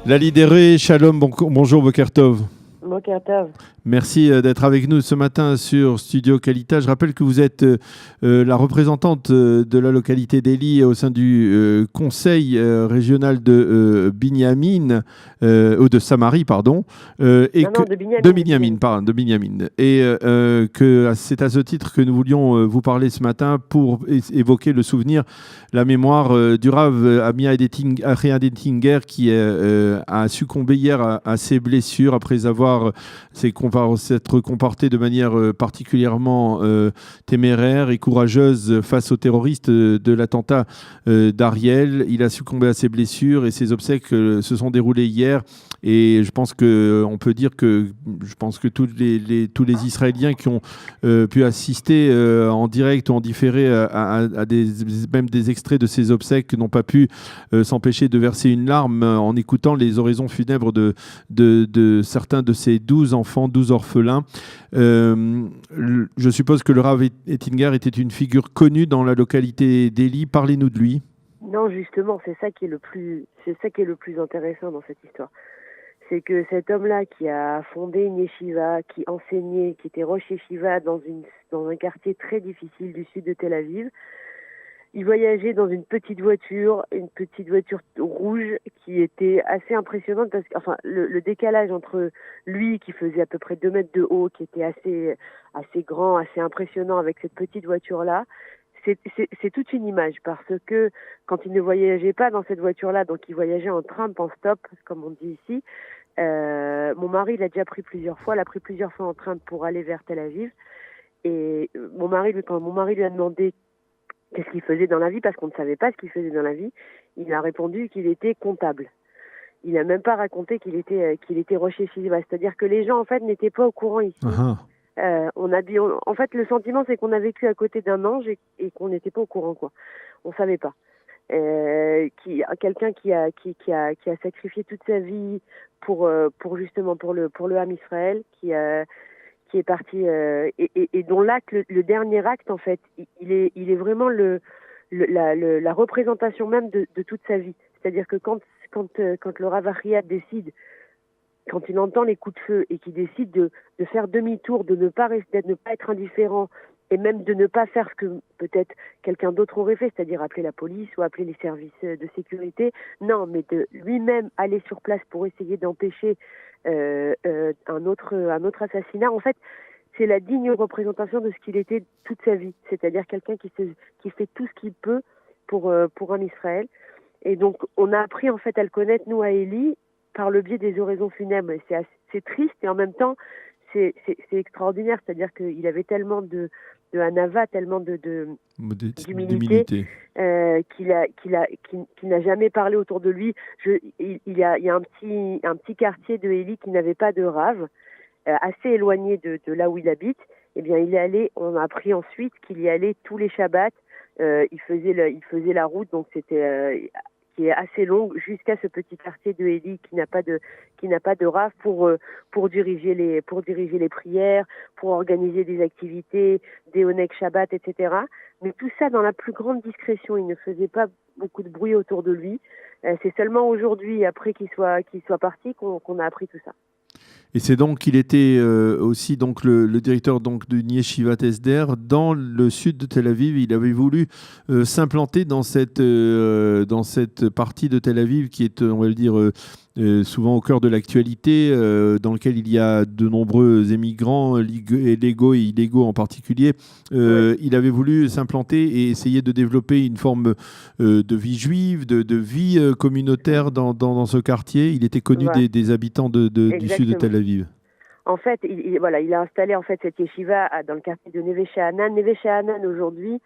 Lali Déré, Shalom, bonjour Boker Tov. Boker Tov. Merci d'être avec nous ce matin sur Studio Kalita. Je rappelle que vous êtes la représentante de la localité d'Eli au sein du conseil régional de Binyamin, ou de Samarie, pardon. De Binyamin, pardon, de Binyamin. Et que c'est à ce titre que nous voulions vous parler ce matin pour évoquer le souvenir, la mémoire du Rav Amia Edetinger qui a succombé hier à ses blessures après avoir s'être comporté de manière particulièrement téméraire et courageuse face aux terroristes de l'attentat d'Ariel. Il a succombé à ses blessures et ses obsèques se sont déroulées hier. Et je pense qu'on peut dire que tous les Israéliens qui ont pu assister en direct ou en différé même des extraits de ces obsèques n'ont pas pu s'empêcher de verser une larme en écoutant les oraisons funèbres de certains de ces 12 enfants, 12 orphelins. Je suppose que le Rav Ettinger était une figure connue dans la localité d'Eli. Parlez-nous de lui. Non, justement, c'est ça qui est le plus intéressant dans cette histoire. C'est que cet homme-là qui a fondé une yeshiva, qui enseignait, qui était rosh yeshiva dans un quartier très difficile du sud de Tel Aviv, il voyageait dans une petite voiture rouge qui était assez impressionnante parce que, enfin, le décalage entre lui qui faisait à peu près 2 mètres de haut, qui était assez grand, assez impressionnant avec cette petite voiture-là, c'est toute une image parce que quand il ne voyageait pas dans cette voiture-là, donc il voyageait en train en stop, comme on dit ici, mon mari l'a déjà pris plusieurs fois, l'a pris plusieurs fois en train pour aller vers Tel Aviv. Et quand mon mari lui a demandé qu'est-ce qu'il faisait dans la vie, parce qu'on ne savait pas ce qu'il faisait dans la vie, il a répondu qu'il était comptable. Il n'a même pas raconté qu'il était rosh yeshiva. C'est-à-dire que les gens, en fait, n'étaient pas au courant ici. En fait, le sentiment, c'est qu'on a vécu à côté d'un ange et qu'on n'était pas au courant, quoi. On savait pas. Quelqu'un qui a sacrifié toute sa vie pour le Ham Israël, qui est parti et dont l'acte, le dernier acte, en fait, il est vraiment la représentation même de toute sa vie. C'est-à-dire que quand le Rav Ariad décide, quand il entend les coups de feu et qu'il décide de faire demi-tour, de ne pas être indifférent et même de ne pas faire ce que peut-être quelqu'un d'autre aurait fait, c'est-à-dire appeler la police ou appeler les services de sécurité, non, mais de lui-même aller sur place pour essayer d'empêcher un autre assassinat. En fait, c'est la digne représentation de ce qu'il était toute sa vie, c'est-à-dire quelqu'un qui fait tout ce qu'il peut pour un Israël. Et donc, on a appris en fait à le connaître, nous, à Eli, par le biais des oraisons funèbres. C'est triste et en même temps, c'est extraordinaire. C'est-à-dire qu'il avait tellement de hanava, tellement d'humilité, qu'il n'a jamais parlé autour de lui. Il y a un petit quartier de Eli qui n'avait pas de rave, assez éloigné de là où il habite. Eh bien, il est allé. On a appris ensuite qu'il y allait tous les Shabbats. Il faisait la route, donc c'était qui est assez longue jusqu'à ce petit quartier de Eli qui n'a pas de rave pour diriger les prières, pour organiser des activités, des Oneg Shabbat, etc. Mais tout ça dans la plus grande discrétion. Il ne faisait pas beaucoup de bruit autour de lui. C'est seulement aujourd'hui, après qu'il soit parti, qu'on a appris tout ça. Et c'est donc qu'il était aussi donc le directeur donc de Yeshivat Esder dans le sud de Tel Aviv. Il avait voulu s'implanter dans cette partie de Tel Aviv qui est, on va le dire, souvent au cœur de l'actualité, dans lequel il y a de nombreux émigrants, légaux et illégaux en particulier. Il avait voulu s'implanter et essayer de développer une forme de vie juive, de vie communautaire dans ce quartier. Il était connu des habitants du sud de Tel Aviv. En fait, il a installé en fait cette yeshiva dans le quartier de Neve Sha'anan. Neve Sha'anan aujourd'hui,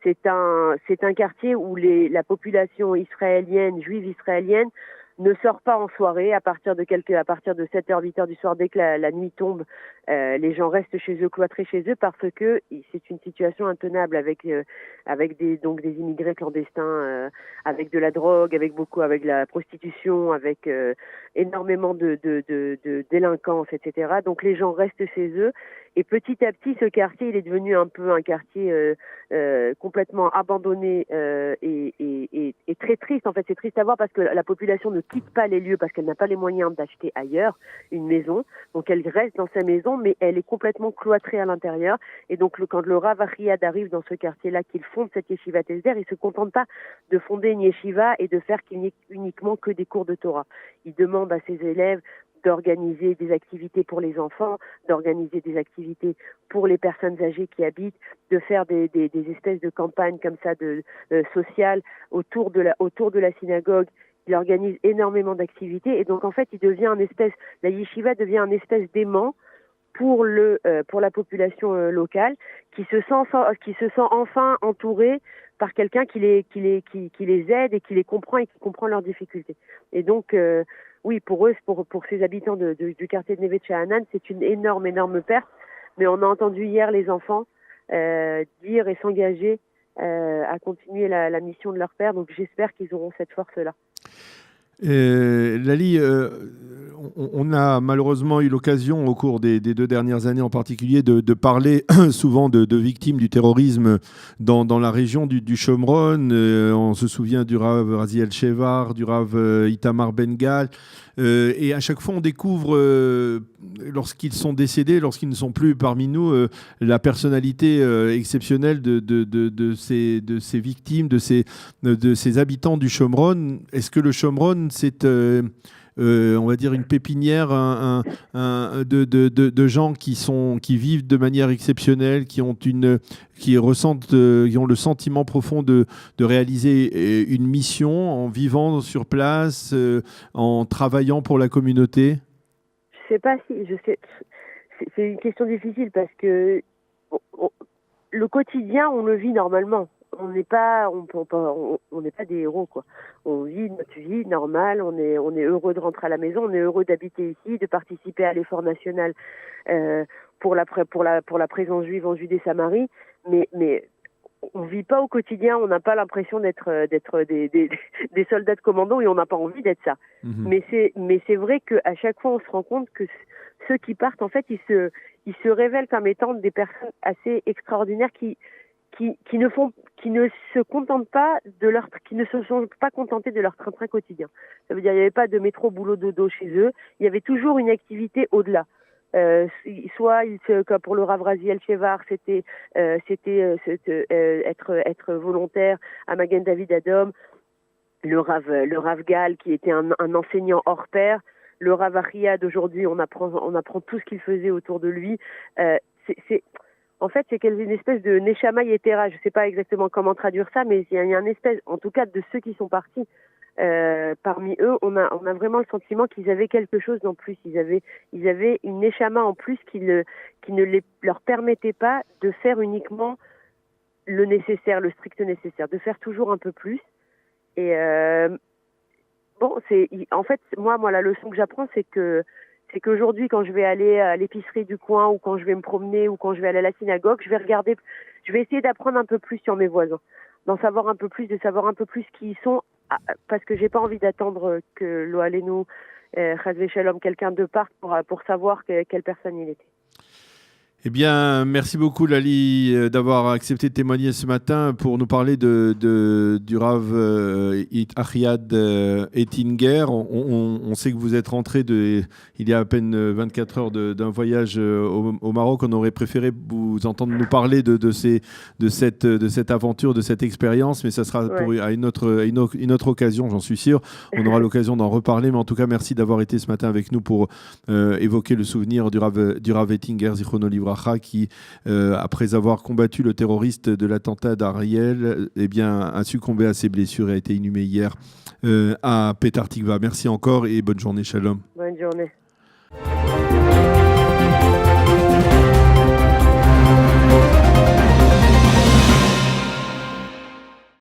c'est un quartier où la population israélienne, juive israélienne, ne sort pas en soirée à partir de 7h, 8h du soir. Dès que la nuit tombe, les gens restent chez eux, cloîtrés chez eux, parce que c'est une situation intenable avec des immigrés clandestins, avec de la drogue, avec la prostitution, avec énormément de délinquance, etc. Donc les gens restent chez eux. Et petit à petit, ce quartier, il est devenu un peu un quartier complètement abandonné et très triste. En fait, c'est triste à voir parce que la population ne quitte pas les lieux parce qu'elle n'a pas les moyens d'acheter ailleurs une maison. Donc elle reste dans sa maison, mais elle est complètement cloîtrée à l'intérieur. Et donc quand le Rav Riyad arrive dans ce quartier-là, qu'il fonde cette yeshiva Esder, il se contente pas de fonder une yeshiva et de faire qu'il n'y ait uniquement que des cours de Torah. Il demande à ses élèves d'organiser des activités pour les enfants, d'organiser des activités pour les personnes âgées qui habitent, de faire des espèces de campagnes comme ça sociales autour de la synagogue. Il organise énormément d'activités et donc en fait la yeshiva devient un espèce d'aimant pour la population locale qui se sent enfin entourée par quelqu'un qui les aide et qui les comprend et qui comprend leurs difficultés. Et donc oui, pour eux, pour ces habitants du quartier de Neve Sha'anan, c'est une énorme perte. Mais on a entendu hier les enfants dire et s'engager à continuer la mission de leur père. Donc j'espère qu'ils auront cette force-là. Lali, on a malheureusement eu l'occasion au cours des 2 dernières années en particulier de parler souvent de victimes du terrorisme dans la région du Shomron. On se souvient du Rav Raziel Shevar, du Rav Itamar Ben-Gal. Et à chaque fois, on découvre, lorsqu'ils sont décédés, lorsqu'ils ne sont plus parmi nous, la personnalité exceptionnelle de ces victimes, de ces habitants du Shomron. Est-ce que le Shomron, c'est, on va dire, une pépinière de gens qui vivent de manière exceptionnelle, qui ont le sentiment profond de réaliser une mission en vivant sur place, en travaillant pour la communauté? Je sais pas si c'est une question difficile parce que le quotidien on le vit normalement. On n'est pas des héros, quoi. On vit notre vie normale, on est heureux de rentrer à la maison, on est heureux d'habiter ici, de participer à l'effort national pour la présence juive en Judée-Samarie, mais on vit pas au quotidien, on n'a pas l'impression d'être des soldats de commando et on n'a pas envie d'être ça. Mais c'est vrai qu'à chaque fois on se rend compte que ceux qui partent, en fait, ils se révèlent comme étant des personnes assez extraordinaires qui ne se contentent pas qui ne se sont pas contentés de leur train-train quotidien. Ça veut dire il n'y avait pas de métro boulot dodo chez eux, il y avait toujours une activité au-delà. Comme pour le Rav Raziel Shevar, c'était être volontaire à Magen David Adom, le Rav Gal qui était un enseignant hors pair, le Rav Riyad aujourd'hui on apprend tout ce qu'il faisait autour de lui. En fait, c'est une espèce de Neshama Yetera. Je ne sais pas exactement comment traduire ça, mais il y a une espèce, en tout cas, de ceux qui sont partis. Parmi eux, on a vraiment le sentiment qu'ils avaient quelque chose en plus. Ils avaient une Neshama en plus qui ne leur permettait pas de faire uniquement le nécessaire, le strict nécessaire, de faire toujours un peu plus. Et en fait, moi, la leçon que j'apprends, c'est qu'aujourd'hui, quand je vais aller à l'épicerie du coin ou quand je vais me promener ou quand je vais aller à la synagogue, je vais essayer d'apprendre un peu plus sur mes voisins, de savoir un peu plus qui ils sont, parce que j'ai pas envie d'attendre que Lo Alenu, Chas Veshalom, quelqu'un de parte pour savoir quelle personne il était. Eh bien, merci beaucoup Lali d'avoir accepté de témoigner ce matin pour nous parler du Rav Riyad Ettinger. On sait que vous êtes rentré il y a à peine 24 heures d'un voyage au Maroc. On aurait préféré vous entendre nous parler de cette aventure, de cette expérience, mais ça sera à une autre occasion, j'en suis sûr. On aura l'occasion d'en reparler, mais en tout cas, merci d'avoir été ce matin avec nous pour évoquer le souvenir du Rav Ettinger, Zichrono Livracha, qui, après avoir combattu le terroriste de l'attentat d'Ariel, a succombé à ses blessures et a été inhumé hier à Petar Tikva. Merci encore et bonne journée. Shalom. Bonne journée.